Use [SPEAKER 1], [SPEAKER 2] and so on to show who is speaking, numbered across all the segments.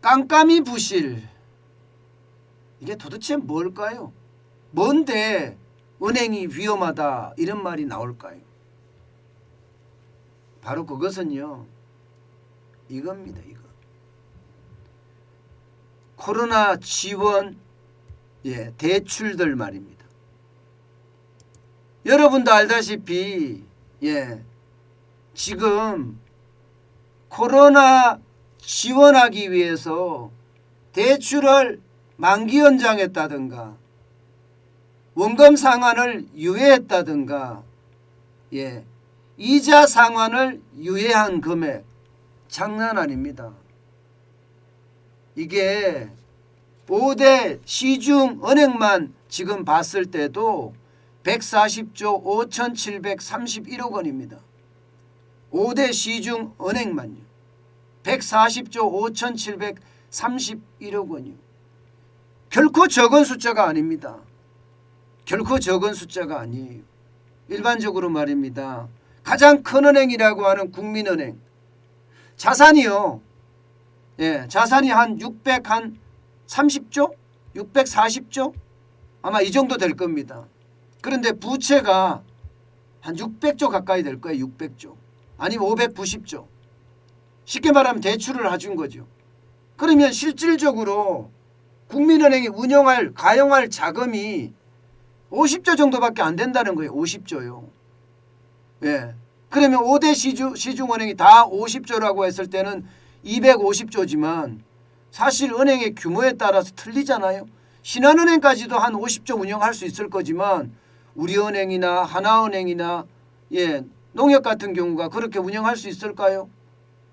[SPEAKER 1] 깜깜이 부실, 이게 도대체 뭘까요? 뭔데 은행이 위험하다 이런 말이 나올까요? 바로 그것은요, 이겁니다. 이거 코로나 지원 대출들 말입니다. 여러분도 알다시피 지금 코로나 지원하기 위해서 대출을 만기 연장했다든가 원금 상환을 유예했다든가 이자 상환을 유예한 금액 장난 아닙니다. 이게 5대 시중은행만 지금 봤을 때도 140조 5,731억 원입니다. 5대 시중은행만요. 140조 5,731억 원이요. 결코 적은 숫자가 아닙니다. 결코 적은 숫자가 아니에요. 일반적으로 말입니다. 가장 큰 은행이라고 하는 국민은행 자산이요. 자산이 한 630조? 640조? 아마 이 정도 될 겁니다. 그런데 부채가 한 600조 가까이 될 거예요. 600조. 아니면 590조. 쉽게 말하면 대출을 해준 거죠. 그러면 실질적으로 국민은행이 가용할 자금이 50조 정도밖에 안 된다는 거예요. 50조요. 그러면 5대 시중은행이 다 50조라고 했을 때는 250조지만 사실 은행의 규모에 따라서 틀리잖아요. 신한은행까지도 한 50조 운영할 수 있을 거지만 우리은행이나 하나은행이나 농협 같은 경우가 그렇게 운영할 수 있을까요?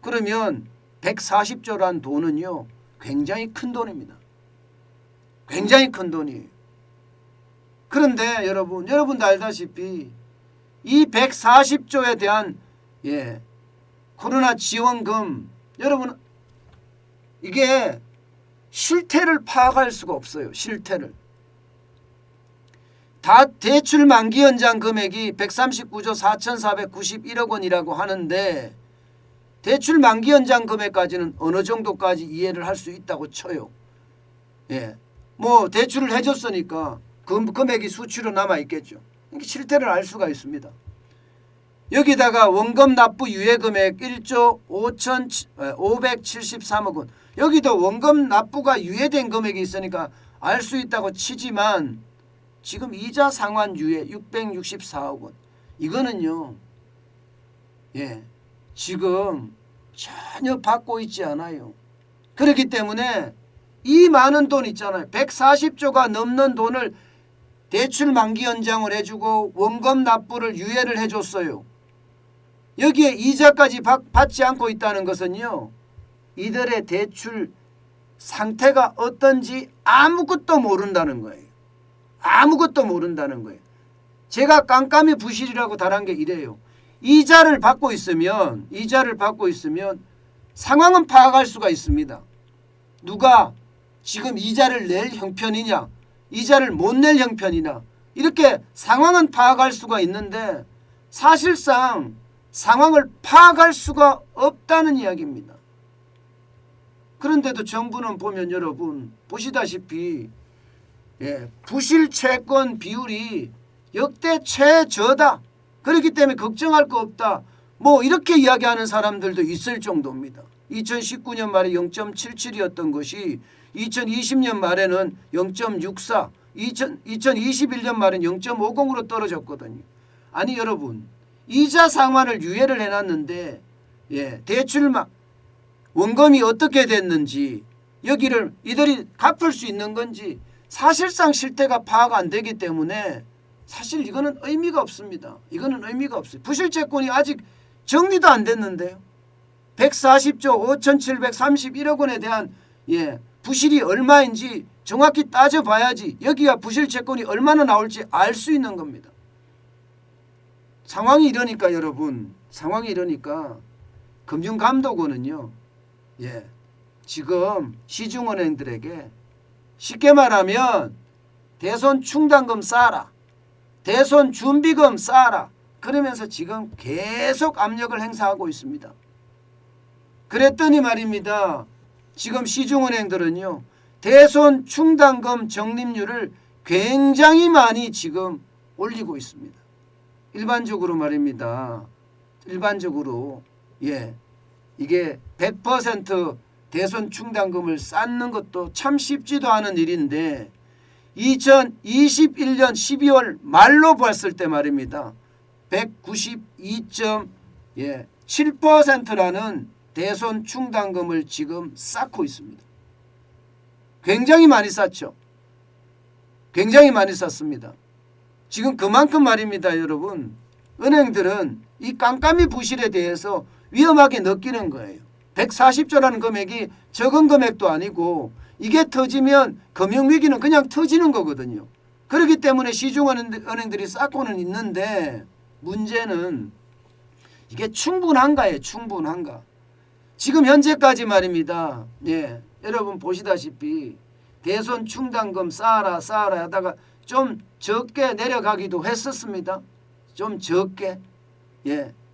[SPEAKER 1] 그러면 140조란 돈은요, 굉장히 큰 돈입니다. 굉장히 큰 돈이에요. 그런데 여러분도 알다시피 이 140조에 대한 코로나 지원금, 여러분 이게 실태를 파악할 수가 없어요. 실태를. 다 대출 만기 연장 금액이 139조 4,491억 원이라고 하는데 대출 만기 연장 금액까지는 어느 정도까지 이해를 할 수 있다고 쳐요. 뭐 대출을 해줬으니까 그 금액이 수치로 남아 있겠죠. 실태를 알 수가 있습니다. 여기다가 원금 납부 유예 금액 1조 573억 원. 여기도 원금 납부가 유예된 금액이 있으니까 알 수 있다고 치지만 지금 이자 상환 유예 664억 원. 이거는요. 지금 전혀 받고 있지 않아요. 그렇기 때문에 이 많은 돈 있잖아요. 140조가 넘는 돈을 대출 만기 연장을 해주고 원금 납부를 유예를 해줬어요. 여기에 이자까지 받지 않고 있다는 것은요, 이들의 대출 상태가 어떤지 아무것도 모른다는 거예요. 아무것도 모른다는 거예요. 제가 깜깜이 부실이라고 달한 게 이래요. 이자를 받고 있으면 상황은 파악할 수가 있습니다. 누가 지금 이자를 낼 형편이냐, 이자를 못 낼 형편이나, 이렇게 상황은 파악할 수가 있는데 사실상 상황을 파악할 수가 없다는 이야기입니다. 그런데도 정부는 보면 여러분 보시다시피 부실 채권 비율이 역대 최저다. 그렇기 때문에 걱정할 거 없다. 뭐 이렇게 이야기하는 사람들도 있을 정도입니다. 2019년 말에 0.77이었던 것이 2020년 말에는 0.64, 2021년 말에는 0.50으로 떨어졌거든요. 아니 여러분, 이자 상환을 유예를 해놨는데 대출 원금이 어떻게 됐는지, 여기를 이들이 갚을 수 있는 건지 사실상 실태가 파악 안 되기 때문에 사실 이거는 의미가 없습니다. 이거는 의미가 없어요. 부실채권이 아직 정리도 안 됐는데요. 140조 5,731억 원에 대한 부실이 얼마인지 정확히 따져봐야지 여기가 부실채권이 얼마나 나올지 알 수 있는 겁니다. 상황이 이러니까 여러분, 상황이 이러니까 금융감독원은요, 지금 시중은행들에게 쉽게 말하면 대손 충당금 쌓아라, 대손 준비금 쌓아라, 그러면서 지금 계속 압력을 행사하고 있습니다. 그랬더니 말입니다. 지금 시중은행들은요 대손 충당금 적립률을 굉장히 많이 지금 올리고 있습니다. 일반적으로 말입니다. 일반적으로 이게 100% 대손 충당금을 쌓는 것도 참 쉽지도 않은 일인데 2021년 12월 말로 봤을 때 말입니다. 192.7%라는 대손 충당금을 지금 쌓고 있습니다. 굉장히 많이 쌓죠. 굉장히 많이 쌓습니다. 지금 그만큼 말입니다. 여러분, 은행들은 이 깜깜이 부실에 대해서 위험하게 느끼는 거예요. 140조라는 금액이 적은 금액도 아니고 이게 터지면 금융위기는 그냥 터지는 거거든요. 그렇기 때문에 시중은행들이 쌓고는 있는데 문제는 이게 충분한가예요. 충분한가. 지금 현재까지 말입니다. 여러분 보시다시피 대손 충당금 쌓아라 하다가 좀 적게 내려가기도 했었습니다. 좀 적게.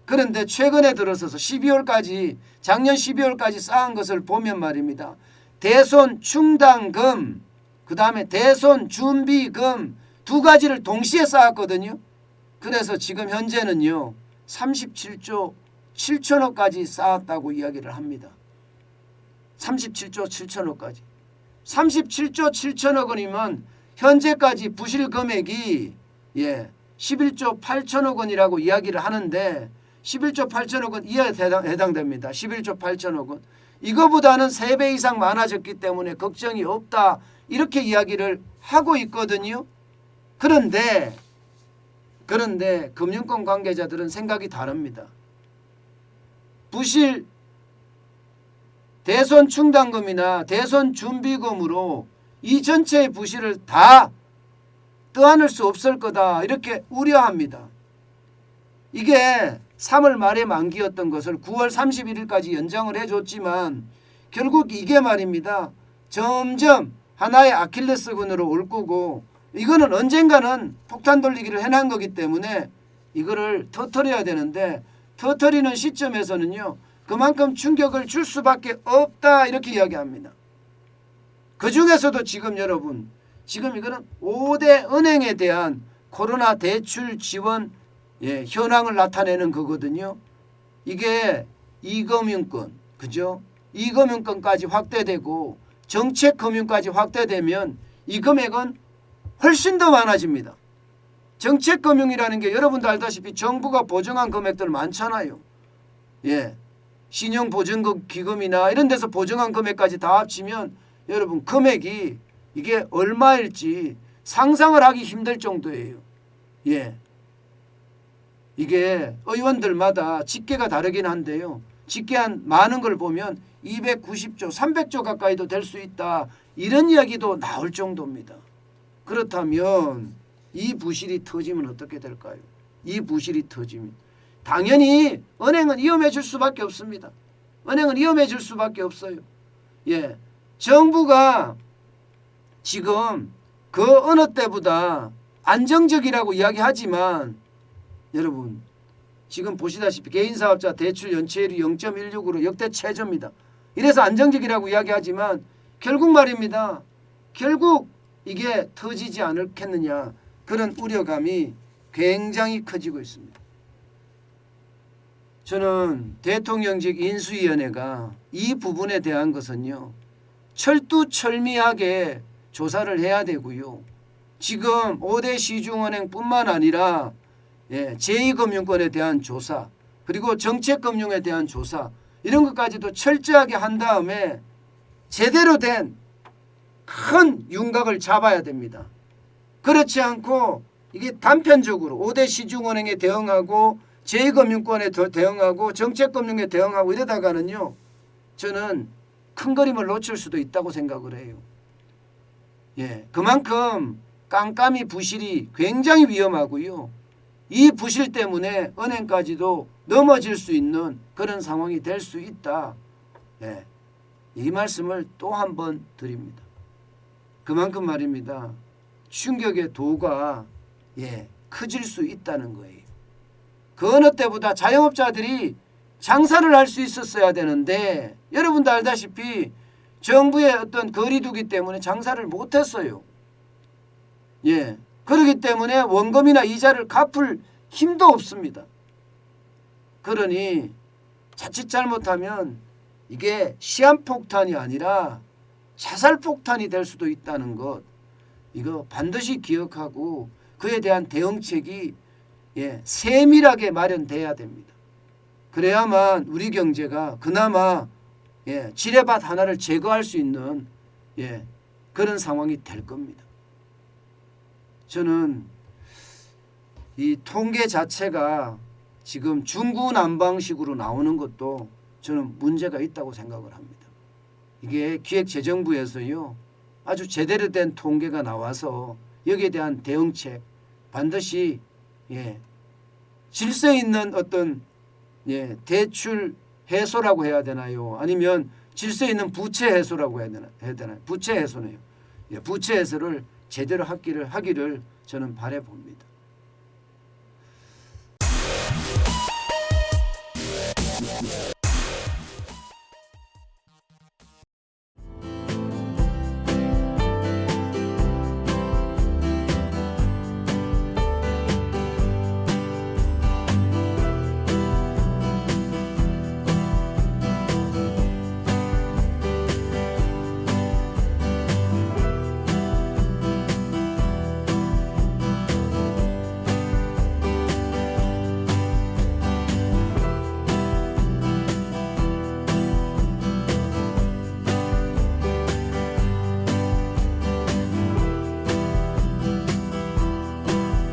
[SPEAKER 1] 그런데 최근에 들어서서 12월까지 작년 12월까지 쌓은 것을 보면 말입니다. 대손 충당금 그 다음에 대손 준비금 두 가지를 동시에 쌓았거든요. 그래서 지금 현재는요 37조 7천억까지 쌓았다고 이야기를 합니다. 37조 7천억까지. 37조 7천억 원이면 현재까지 부실 금액이 11조 8천억 원이라고 이야기를 하는데 11조 8천억 원 이하에 해당됩니다. 11조 8천억 원. 이거보다는 3배 이상 많아졌기 때문에 걱정이 없다. 이렇게 이야기를 하고 있거든요. 그런데 금융권 관계자들은 생각이 다릅니다. 부실 대손 충당금이나 대손 준비금으로 이 전체의 부실을 다 떠안을 수 없을 거다. 이렇게 우려합니다. 이게 3월 말에 만기였던 것을 9월 31일까지 연장을 해줬지만 결국 이게 말입니다. 점점 하나의 아킬레스건으로 올 거고 이거는 언젠가는 폭탄 돌리기를 해놓은 거기 때문에 이거를 터뜨려야 되는데 터뜨리는 시점에서는요. 그만큼 충격을 줄 수밖에 없다. 이렇게 이야기합니다. 그중에서도 지금 여러분 지금 이거는 5대 은행에 대한 코로나 대출 지원 현황을 나타내는 거거든요. 이게 이금융권, 그죠? 이금융권까지 확대되고 정책금융까지 확대되면 이 금액은 훨씬 더 많아집니다. 정책금융이라는 게 여러분도 알다시피 정부가 보증한 금액들 많잖아요. 신용보증기금이나 이런 데서 보증한 금액까지 다 합치면 여러분 금액이 이게 얼마일지 상상을 하기 힘들 정도예요. 이게 의원들마다 집계가 다르긴 한데요. 집계한 많은 걸 보면 290조, 300조 가까이도 될 수 있다. 이런 이야기도 나올 정도입니다. 그렇다면 이 부실이 터지면 어떻게 될까요? 이 부실이 터지면 당연히 은행은 위험해질 수밖에 없습니다. 은행은 위험해질 수밖에 없어요. 정부가 지금 그 어느 때보다 안정적이라고 이야기하지만 여러분 지금 보시다시피 개인사업자 대출 연체율이 0.16으로 역대 최저입니다. 이래서 안정적이라고 이야기하지만 결국 말입니다. 결국 이게 터지지 않겠느냐 그런 우려감이 굉장히 커지고 있습니다. 저는 대통령직 인수위원회가 이 부분에 대한 것은요. 철두철미하게 조사를 해야 되고요. 지금 5대 시중은행뿐만 아니라 제2금융권에 대한 조사 그리고 정책금융에 대한 조사 이런 것까지도 철저하게 한 다음에 제대로 된 큰 윤곽을 잡아야 됩니다. 그렇지 않고 이게 단편적으로 5대 시중은행에 대응하고 제2금융권에 대응하고 정책금융에 대응하고 이러다가는요. 저는 큰 그림을 놓칠 수도 있다고 생각을 해요. 그만큼 깜깜이 부실이 굉장히 위험하고요. 이 부실 때문에 은행까지도 넘어질 수 있는 그런 상황이 될 수 있다. 이 말씀을 또 한 번 드립니다. 그만큼 말입니다. 충격의 도가 커질 수 있다는 거예요. 그 어느 때보다 자영업자들이 장사를 할 수 있었어야 되는데 여러분도 알다시피 정부의 어떤 거리두기 때문에 장사를 못했어요. 예, 그렇기 때문에 원금이나 이자를 갚을 힘도 없습니다. 그러니 자칫 잘못하면 이게 시한폭탄이 아니라 자살폭탄이 될 수도 있다는 것, 이거 반드시 기억하고 그에 대한 대응책이 세밀하게 마련돼야 됩니다. 그래야만 우리 경제가 그나마 지뢰밭 하나를 제거할 수 있는 그런 상황이 될 겁니다. 저는 이 통계 자체가 지금 중구난방식으로 나오는 것도 저는 문제가 있다고 생각을 합니다. 이게 기획재정부에서요 아주 제대로 된 통계가 나와서 여기에 대한 대응책 반드시 질서 있는 어떤 대출 해소라고 해야 되나요? 아니면 질서 있는 부채 해소라고 해야 되나요? 부채 해소네요. 부채 해소를 제대로 하기를 저는 바라봅니다.